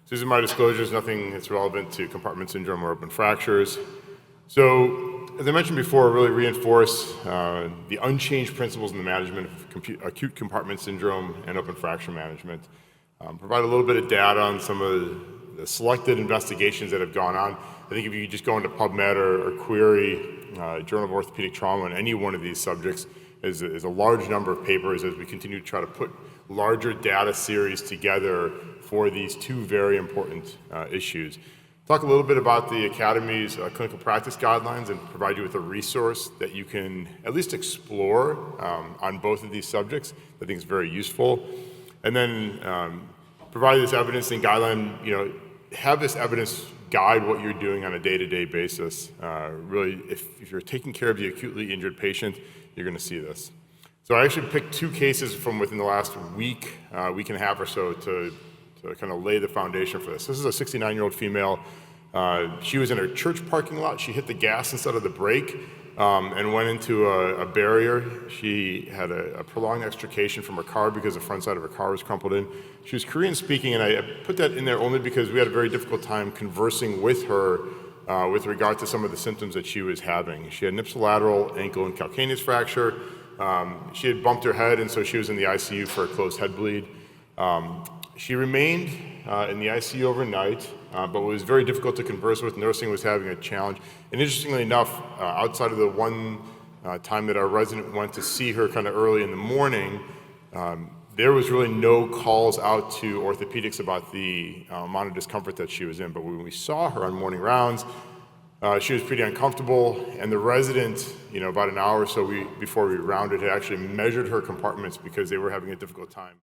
So these are my disclosures, nothing that's relevant to compartment syndrome or open fractures. So, as I mentioned before, really reinforce the unchanged principles in the management of acute compartment syndrome and open fracture management. Provide a little bit of data on some of the selected investigations that have gone on. I think if you just go into PubMed or query Journal of Orthopaedic Trauma on any one of these subjects, is a large number of papers as we continue to try to put larger data series together for these two very important issues. Talk a little bit about the Academy's clinical practice guidelines and provide you with a resource that you can at least explore on both of these subjects. I think it's very useful. And then provide this evidence and guideline, have this evidence guide what you're doing on a day-to-day basis. Really, if you're taking care of the acutely injured patient, you're going to see this. So I actually picked two cases from within the last week and a half or so to kind of lay the foundation for this. This is a 69-year-old female. She was in her church parking lot. She hit the gas instead of the brake and went into a barrier. She had a prolonged extrication from her car because the front side of her car was crumpled in. She was Korean speaking, and I put that in there only because we had a very difficult time conversing with her with regard to some of the symptoms that she was having. She had an ipsilateral ankle and calcaneus fracture. She had bumped her head, and so she was in the ICU for a closed head bleed. She remained in the ICU overnight, but was very difficult to converse with. Nursing was having a challenge. And interestingly enough, outside of the one time that our resident went to see her kind of early in the morning, there was really no calls out to orthopedics about the amount of discomfort that she was in. But when we saw her on morning rounds, she was pretty uncomfortable, and the resident, about an hour or so before we rounded, had actually measured her compartments because they were having a difficult time.